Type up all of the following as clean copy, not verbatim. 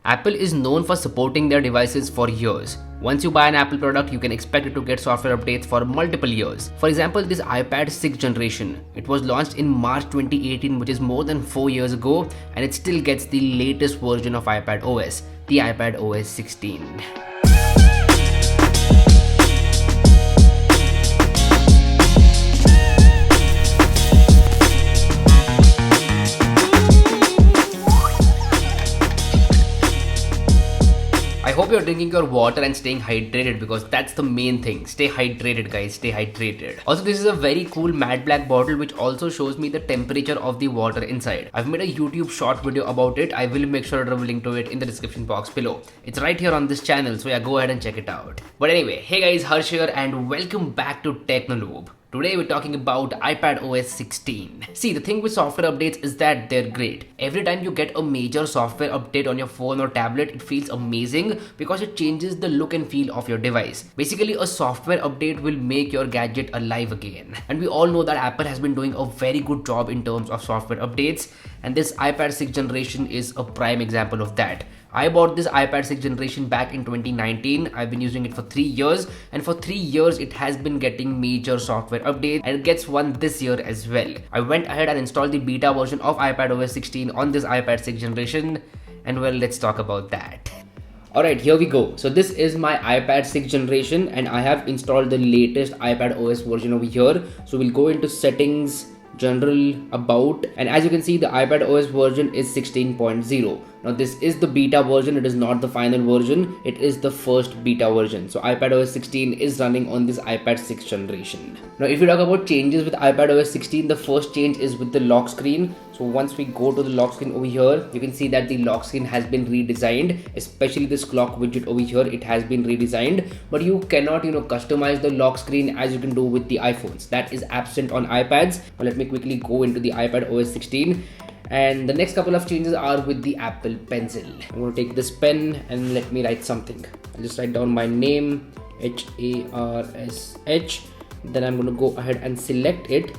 Apple is known for supporting their devices for years. Once you buy an Apple product, you can expect it to get software updates for multiple years. For example, this iPad 6th generation. It was launched in March 2018, which is more than 4 years ago, and it still gets the latest version of iPadOS, the iPadOS 16. I hope you're drinking your water and staying hydrated, because that's the main thing. Stay hydrated, guys. Stay hydrated. Also, this is a very cool matte black bottle which also shows me the temperature of the water inside. I've made a YouTube short video about it. I will make sure to link to it in the description box below. It's right here on this channel, so yeah, go ahead and check it out. But anyway, hey guys, Harsh here and welcome back to Technolobe. Today we're talking about iPadOS 16. See, the thing with software updates is that they're great. Every time you get a major software update on your phone or tablet, it feels amazing because it changes the look and feel of your device. Basically, a software update will make your gadget alive again. And we all know that Apple has been doing a very good job in terms of software updates, and this iPad 6th generation is a prime example of that. I bought this iPad 6th generation back in 2019. I've been using it for 3 years, and for 3 years it has been getting major software updates, and it gets one this year as well. I went ahead and installed the beta version of iPadOS 16 on this iPad 6th generation, and well, let's talk about that. Alright, here we go. So this is my iPad 6th generation, and I have installed the latest iPadOS version over here. So we'll go into settings, general, about, and as you can see, the iPadOS version is 16.0. Now this is the beta version, it is not the final version, it is the first beta version. So iPadOS 16 is running on this iPad 6th generation. Now if you talk about changes with iPadOS 16, the first change is with the lock screen. So once we go to the lock screen over here, you can see that the lock screen has been redesigned, especially this clock widget over here, it has been redesigned, but you cannot, customize the lock screen as you can do with the iPhones. That is absent on iPads. Now let me quickly go into the iPadOS 16. And the next couple of changes are with the Apple Pencil. I'm going to take this pen and let me write something. I'll just write down my name, Harsh. Then I'm going to go ahead and select it.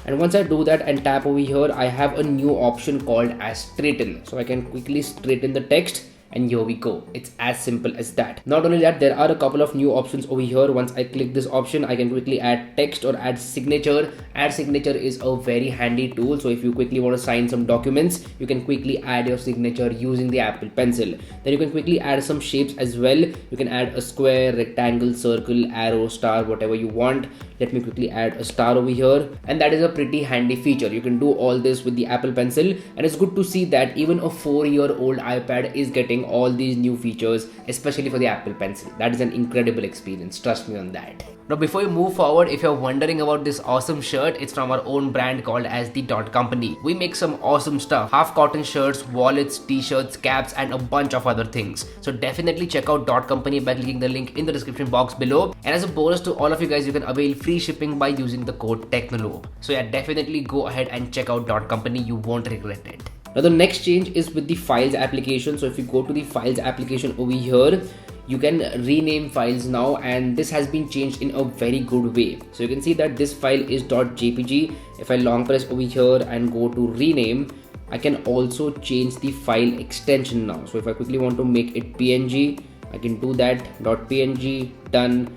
And once I do that and tap over here, I have a new option called as straighten. So I can quickly straighten the text. And here we go. It's as simple as that. Not only that, there are a couple of new options over here. Once I click this option, I can quickly add text or add signature. Add signature is a very handy tool. So if you quickly want to sign some documents, you can quickly add your signature using the Apple Pencil. Then you can quickly add some shapes as well. You can add a square, rectangle, circle, arrow, star, whatever you want. Let me quickly add a star over here. And that is a pretty handy feature. You can do all this with the Apple Pencil. And it's good to see that even a 4-year-old iPad is getting all these new features, especially for the Apple Pencil. That is an incredible experience, trust me on that. Now before you move forward, if you're wondering about this awesome shirt, it's from our own brand called as the Dot Company. We make some awesome stuff, half cotton shirts, wallets, t-shirts, caps, and a bunch of other things. So definitely check out Dot Company by clicking the link in the description box below. And as a bonus to all of you guys, you can avail free shipping by using the code Technolobe. So yeah, definitely go ahead and check out Dot Company, you won't regret it. Now the next change is with the Files application. So if you go to the Files application over here, you can rename files now, and this has been changed in a very good way. So you can see that this file is .jpg. If I long press over here and go to rename, I can also change the file extension now. So if I quickly want to make it png, I can do that. .png, done,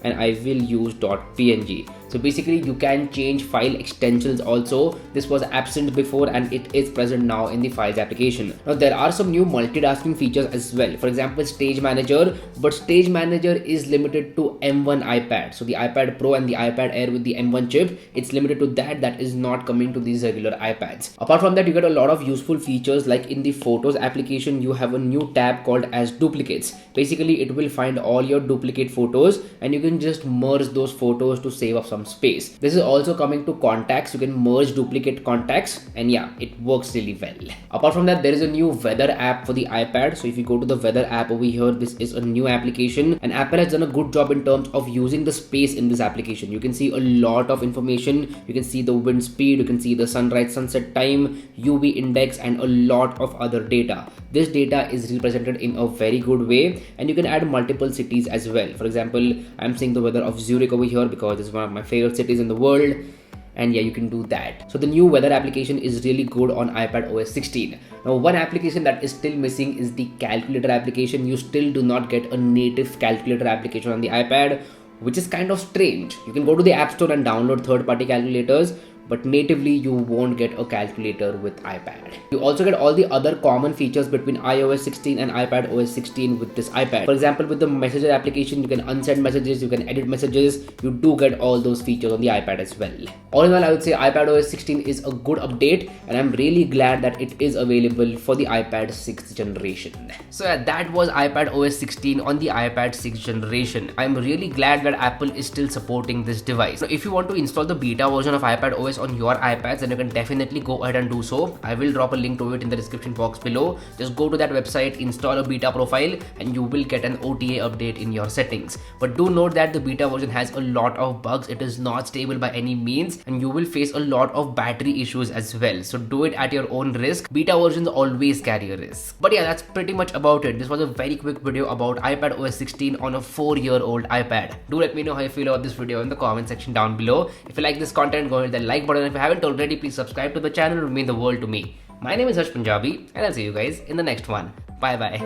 and I will use .png. So basically you can change file extensions also. This was absent before and it is present now in the Files application. Now there are some new multitasking features as well. For example, Stage Manager, but Stage Manager is limited to M1 iPad. So the iPad Pro and the iPad Air with the M1 chip, it's limited to that. That is not coming to these regular iPads. Apart from that, you get a lot of useful features, like in the Photos application, you have a new tab called as Duplicates. Basically, it will find all your duplicate photos and you can just merge those photos to save up some space. This is also coming to contacts. You can merge duplicate contacts, and yeah, it works really well. Apart from that, there is a new weather app for the iPad. So if you go to the weather app over here, this is a new application, and Apple has done a good job in terms of using the space in this application. You can see a lot of information. You can see the wind speed, you can see the sunrise sunset time, UV index, and a lot of other data. This data is represented in a very good way, and you can add multiple cities as well. For example, I'm seeing the weather of Zurich over here because it's one of my favorite cities in the world. and yeah, you can do that. So the new weather application is really good on iPadOS 16. Now one application that is still missing is the calculator application. You still do not get a native calculator application on the iPad, which is kind of strange. You can go to the App Store and download third-party calculators, but natively you won't get a calculator with iPad. You also get all the other common features between iOS 16 and iPadOS 16 with this iPad. For example, with the Messages application, you can unsend messages, you can edit messages. You do get all those features on the iPad as well. All in all, I would say iPadOS 16 is a good update, and I'm really glad that it is available for the iPad 6th generation. So yeah, that was iPadOS 16 on the iPad 6th generation. I'm really glad that Apple is still supporting this device. So if you want to install the beta version of iPadOS on your iPads, then you can definitely go ahead and do so. I will drop a link to it in the description box below. Just go to that website, install a beta profile, and you will get an OTA update in your settings. But do note that the beta version has a lot of bugs. It is not stable by any means, and you will face a lot of battery issues as well. So do it at your own risk. Beta versions always carry a risk. But yeah, that's pretty much about it. This was a very quick video about iPadOS 16 on a 4-year-old iPad. Do let me know how you feel about this video in the comment section down below. If you like this content, go ahead and hit the like button. If you haven't already, please subscribe to the channel. It would mean the world to me. My name is Harsh Punjabi, and I'll see you guys in the next one. Bye bye.